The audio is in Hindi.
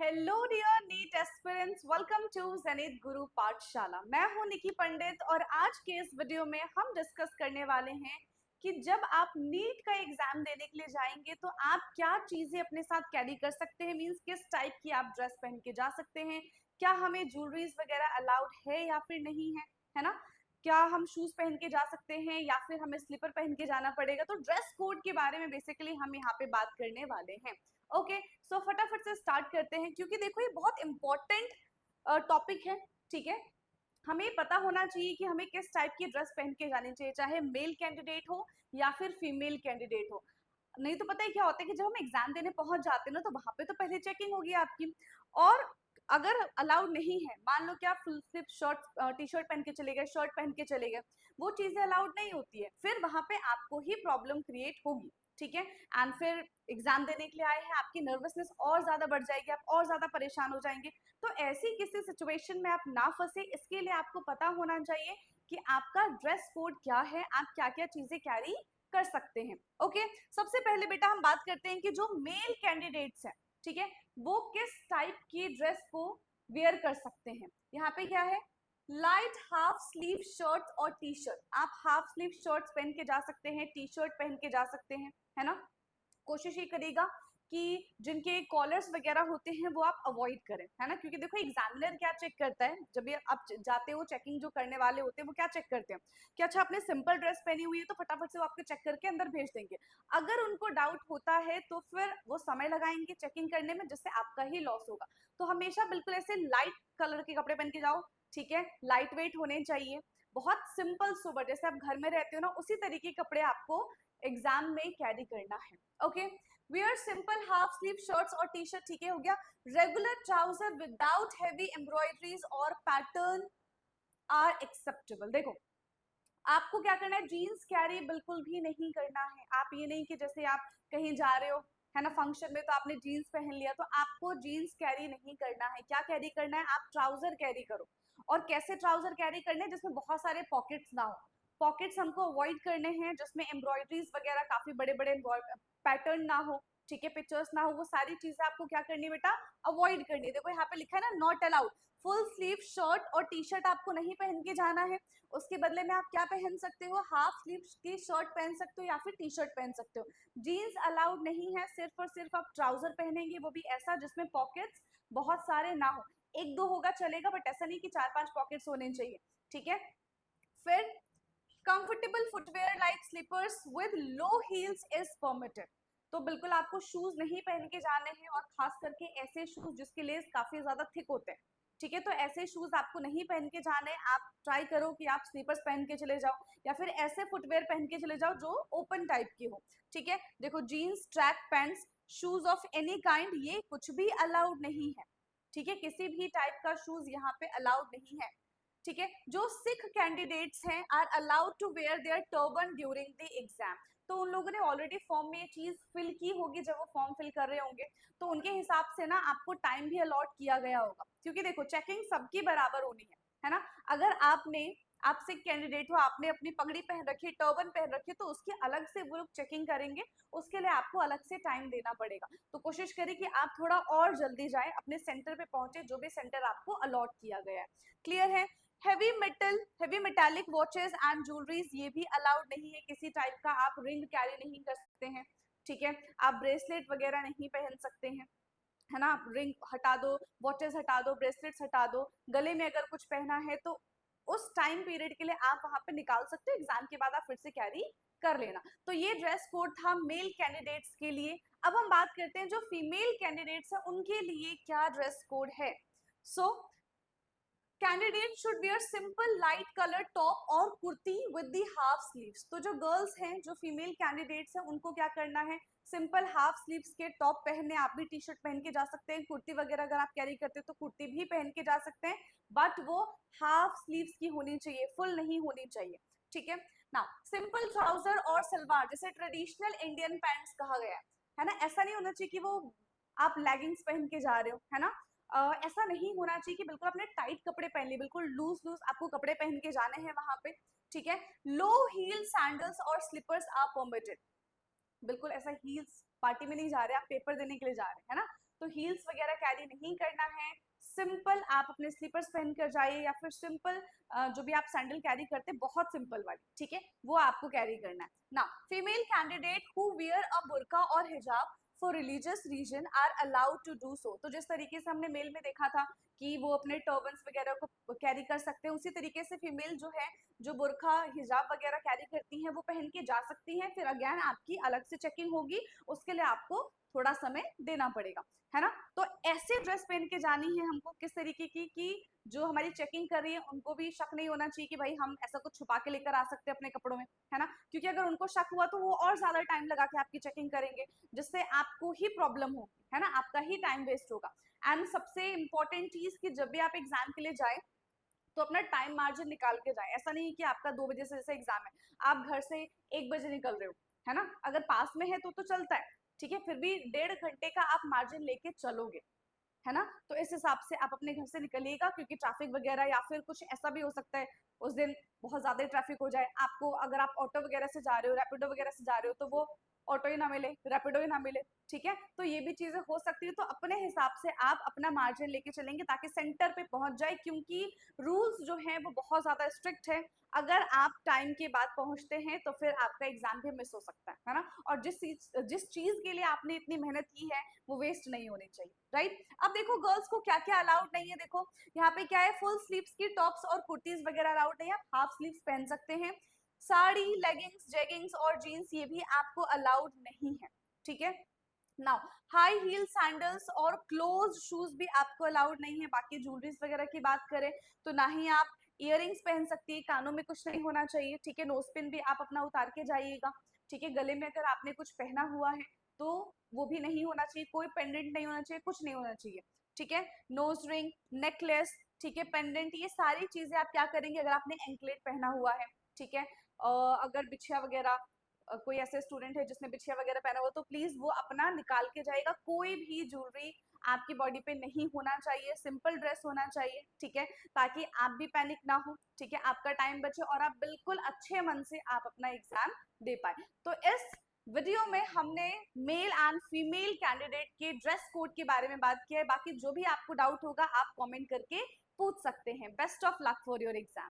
Hello dear NEET aspirants, welcome to Zenith Guru Pathshala. मैं हूं निकी पंडित और आज के इस वीडियो में हम डिस्कस करने वाले हैं कि जब आप नीट का एग्जाम देने के लिए जाएंगे तो आप क्या चीजें अपने साथ कैरी कर सकते हैं। मींस किस टाइप की आप ड्रेस पहन के जा सकते हैं, क्या हमें ज्वेलरीज वगैरह अलाउड है या फिर नहीं है ना। क्या हम शूज पहन के जा सकते हैं या फिर हमें स्लीपर पहन के जाना पड़ेगा। तो ड्रेस कोड के बारे में बेसिकली हम यहाँ पे बात करने वाले हैं। ओके, सो फटाफट से स्टार्ट करते हैं क्योंकि देखो ये बहुत इंपॉर्टेंट टॉपिक है। ठीक है, हमें पता होना चाहिए कि हमें किस टाइप की ड्रेस पहन के जानी चाहिए, चाहे मेल कैंडिडेट हो या फिर फीमेल कैंडिडेट हो। नहीं तो पता है क्या होता है कि जब हम एग्जाम देने पहुंच जाते हैं ना, तो वहां पे तो पहले चेकिंग होगी आपकी। और अगर अलाउड नहीं है, मान लो कि आप full sleeve shirt T shirt पहन के चले गए, शर्ट पहन के चले गए, वो चीजें अलाउड नहीं होती है, फिर वहां पे आपको ही प्रॉब्लम क्रिएट होगी। ठीक है, एंड फिर एग्जाम देने के लिए आए हैं, आपकी नर्वसनेस और ज्यादा बढ़ जाएगी, आप और ज्यादा परेशान हो जाएंगे। तो ऐसी किसी सिचुएशन में आप ना फंसे, इसके लिए आपको पता होना चाहिए कि आपका ड्रेस कोड क्या है, आप क्या क्या चीजें कैरी कर सकते हैं। ओके, सबसे पहले बेटा हम बात करते हैं कि जो मेल कैंडिडेट्स हैं, ठीक है, वो किस टाइप की ड्रेस को वेयर कर सकते हैं। यहाँ पे क्या है, लाइट हाफ स्लीव शर्ट और टी शर्ट। आप हाफ स्लीव शर्ट्स पहन के जा सकते हैं, टी शर्ट पहन के जा सकते हैं, है ना। कोशिश ये करिएगा कि जिनके कॉलर्स वगैरह होते हैं वो आप अवॉइड करें, है ना। क्योंकि देखो एग्जामिनर क्या चेक करता है, जब ये आप जाते हो, चेकिंग जो करने वाले होते हैं वो क्या चेक करते हैं कि अच्छा आपने सिंपल ड्रेस पहनी हुई है तो फटाफट से वो आपको चेक करके अंदर भेज देंगे। अगर उनको डाउट होता है तो फिर वो समय लगाएंगे चेकिंग करने में, जिससे आपका ही लॉस होगा। तो हमेशा बिल्कुल ऐसे लाइट कलर के कपड़े पहन के जाओ, ठीक है, लाइट वेट होने चाहिए, बहुत सिंपल सोबर, जैसे आप घर में रहते हो ना उसी तरीके के कपड़े आपको एग्जाम में कैरी करना है। Okay, wear simple half sleeve shirts और टी शर्ट, ठीक है, हो गया। Regular trouser without heavy embroideries और पैटर्न आर एक्सेप्टेबल। देखो आपको क्या करना है, जीन्स कैरी बिल्कुल भी नहीं करना है। आप ये नहीं कि जैसे आप कहीं जा रहे हो, है ना, फंक्शन में, तो आपने जीन्स पहन लिया, तो आपको जीन्स कैरी नहीं करना है। क्या कैरी करना है, आप ट्राउजर कैरी करो। और कैसे ट्राउजर कैरी करने हैं, जिसमें बहुत सारे पॉकेट्स ना हो। पॉकेट्स हमको अवॉइड करने हैं जिसमें एम्ब्रॉयडरीज वगैरह काफी बड़े बड़े पैटर्न ना हो, ठीक है, पिक्चर्स ना हो, वो सारी चीजें आपको क्या करनी है बेटा, अवॉइड करनी है। देखो यहाँ पे लिखा है ना, not allowed. Full sleeve shirt और टी शर्ट आपको नहीं पहन के जाना है। उसके बदले में आप क्या पहन सकते हो, हाफ स्लीव की शर्ट पहन सकते हो या फिर टी शर्ट पहन सकते हो। जीन्स अलाउड नहीं है, सिर्फ और सिर्फ आप ट्राउजर पहनेंगे, वो भी ऐसा जिसमें पॉकेट्स बहुत सारे ना हो। एक दो होगा चलेगा, बट ऐसा नहीं कि 4-5 पॉकेट्स होने चाहिए। ठीक है, फिर comfortable footwear like slippers with low heels is permitted. तो बिल्कुल आपको शूज नहीं पहन के जाने हैं, और खास करके ऐसे शूज जिसके लेस काफी ज्यादा थिक होते हैं। ठीक है, तो ऐसे शूज आपको नहीं पहन के जाने। आप ट्राई करो कि आप स्लीपर्स पहन के चले जाओ या फिर ऐसे फुटवेयर पहन के चले जाओ जो ओपन टाइप की हो। ठीक है, देखो jeans, track pants, shoes of any kind, ये कुछ भी अलाउड नहीं है। ठीक है, किसी भी टाइप का शूज यहाँ पे अलाउड नहीं है। ठीक है, जो सिख कैंडिडेट्स हैं are allowed to wear their turban during the exam. तो उन लोगों ने ऑलरेडी फॉर्म में ये चीज फिल की होगी, जब वो फॉर्म फिल कर रहे होंगे, तो उनके हिसाब से ना आपको टाइम भी अलॉट किया गया होगा। क्योंकि देखो चेकिंग सबकी बराबर होनी है ना। अगर आप सिख कैंडिडेट हो, आपने अपनी पगड़ी पहन रखी है, टर्बन पहन रखी है, तो उसकी अलग से वो लोग चेकिंग करेंगे, उसके लिए आपको अलग से टाइम देना पड़ेगा। तो कोशिश करें कि आप थोड़ा और जल्दी जाए, अपने सेंटर पे पहुंचे, जो भी सेंटर आपको अलॉट किया गया है। क्लियर है। Heavy metallic watches and jewelleries, ये भी अलाउड नहीं है किसी टाइप का। आप रिंग कैरी नहीं कर सकते हैं, ठीक है, आप ब्रेसलेट वगैरह नहीं पहन सकते हैं, है ना। रिंग हटा दो, वॉचेस हटा दो, ब्रेसलेट्स हटा दो। गले में अगर कुछ पहना है तो उस टाइम पीरियड के लिए आप वहां पे निकाल सकते हो, एग्जाम के बाद आप फिर से कैरी कर लेना। तो ये ड्रेस कोड था मेल कैंडिडेट्स के लिए। अब हम बात करते हैं जो फीमेल कैंडिडेट्स हैं उनके लिए क्या ड्रेस कोड है। So candidate should wear simple light colour top और kurti with the half sleeves. तो जो गर्ल्स हैं, जो फीमेल कैंडिडेट्स हैं, उनको क्या करना है, सिंपल हाफ स्लीव्स के टॉप पहनने। आप भी टी शर्ट पहन के जा सकते हैं, कुर्ती वगैरह अगर आप कैरी करते हैं तो कुर्ती भी पहन के जा सकते हैं, बट वो हाफ स्लीव्स की होनी चाहिए, फुल नहीं होनी चाहिए। ठीक है ना। सिंपल ट्राउजर और सलवार, जैसे ट्रेडिशनल इंडियन पैंट्स कहा गया है ना, ऐसा नहीं होना चाहिए कि वो आप लेगिंग्स पहन के जा रहे हो, है ना। ऐसा नहीं होना चाहिए कि बिल्कुल आपने टाइट कपड़े पहन लिए, बिल्कुल लूज लूज आपको कपड़े पहन के जाने हैं वहां पे। ठीक है, लो हील सैंडल्स और स्लीपर्स आर परमिटेड। बिल्कुल ऐसा हील्स पार्टी में नहीं जा रहे, आप पेपर देने के लिए जा रहे हैं, है ना। तो हील्स वगैरह कैरी नहीं करना है। सिंपल आप अपने स्लीपर्स पहन कर जाइए, या फिर सिंपल जो भी आप सैंडल कैरी करते हैं बहुत सिंपल वाली, ठीक है, वो आपको कैरी करना है ना। Female candidate who wear a burqa और hijab for religious reason are allowed to do so. तो जिस तरीके से हमने मेल में देखा था कि वो अपने टर्बन्स वगैरह को कैरी कर सकते हैं, उसी तरीके से फीमेल जो है, जो बुर्का हिजाब वगैरह कैरी करती हैं, वो पहन के जा सकती हैं। फिर अगेन आपकी अलग से चेकिंग होगी, उसके लिए आपको थोड़ा समय देना पड़ेगा, है ना। तो ऐसे ड्रेस पहन के जानी है हमको, किस तरीके की कि जो हमारी चेकिंग कर रही है उनको भी शक नहीं होना चाहिए कि भाई हम ऐसा कुछ छुपा के लेकर आ सकते हैं अपने कपड़ों में, है ना। क्योंकि अगर उनको शक हुआ तो वो और ज्यादा टाइम लगा के आपकी चेकिंग करेंगे, जिससे आपको ही प्रॉब्लम होगी, है ना, आपका ही टाइम वेस्ट होगा। एंड सबसे इंपॉर्टेंट चीज कि जब भी आप एग्जाम के लिए जाए तो अपना टाइम मार्जिन निकाल के जाए। ऐसा नहीं कि आपका 2 बजे से जैसे एग्जाम है, आप घर से 1 बजे निकल रहे हो, है ना, अगर पास में है तो चलता है, ठीक है, फिर भी 1.5 घंटे का आप मार्जिन लेके चलोगे, है ना। तो इस हिसाब से आप अपने घर से निकलिएगा, क्योंकि ट्रैफिक वगैरह या फिर कुछ ऐसा भी हो सकता है उस दिन बहुत ज्यादा ट्रैफिक हो जाए आपको, अगर आप ऑटो वगैरह से जा रहे हो, रैपिडो वगैरह से जा रहे हो, तो वो ऑटो ही ना मिले, रैपिडो ही ना मिले, ठीक है। तो ये भी चीजें हो सकती है, तो अपने हिसाब से आप अपना मार्जिन लेके चलेंगे ताकि सेंटर पे पहुंच जाए, क्योंकि रूल्स जो हैं वो बहुत ज्यादा स्ट्रिक्ट है। अगर आप टाइम के बाद पहुंचते हैं तो फिर आपका एग्जाम भी मिस हो सकता है ना। और जिस चीज के लिए आपने इतनी मेहनत की है वो वेस्ट नहीं होनी चाहिए, राइट। अब देखो गर्ल्स को क्या क्या अलाउड नहीं है। देखो यहाँ पे क्या है, फुल स्लीव्स की टॉप्स और कुर्तीज वगैरह अलाउड नहीं है, आप हाफ स्लीव्स पहन सकते हैं। साड़ी, लेगिंग्स, जेगिंग्स और जीन्स ये भी आपको अलाउड नहीं है, ठीक है। नाउ हाई हील सैंडल्स और क्लोज शूज भी आपको अलाउड नहीं है। बाकी ज्वेलरीज वगैरह की बात करें तो ना ही आप इयररिंग्स पहन सकती है, कानों में कुछ नहीं होना चाहिए, ठीक है। नोज पिन भी आप अपना उतार के जाइएगा, ठीक है। गले में अगर आपने कुछ पहना हुआ है तो वो भी नहीं होना चाहिए, कोई पेंडेंट नहीं होना चाहिए, कुछ नहीं होना चाहिए, ठीक है। नोज रिंग, नेकलेस, ठीक है, पेंडेंट, ये सारी चीजें आप क्या करेंगे, अगर आपने एंकलेट पहना हुआ है, ठीक है, अगर बिछिया वगैरह कोई ऐसे स्टूडेंट है जिसने बिछिया वगैरह पहना हुआ तो प्लीज वो अपना निकाल के जाएगा। कोई भी ज्वेलरी आपकी बॉडी पे नहीं होना चाहिए, सिंपल ड्रेस होना चाहिए, ठीक है, ताकि आप भी पैनिक ना हो, ठीक है, आपका टाइम बचे और आप बिल्कुल अच्छे मन से आप अपना एग्जाम दे पाए। तो इस वीडियो में हमने मेल एंड फीमेल कैंडिडेट के ड्रेस कोड के बारे में बात की है। बाकी जो भी आपको डाउट होगा आप कमेंट करके पूछ सकते हैं। Best of luck for your exam.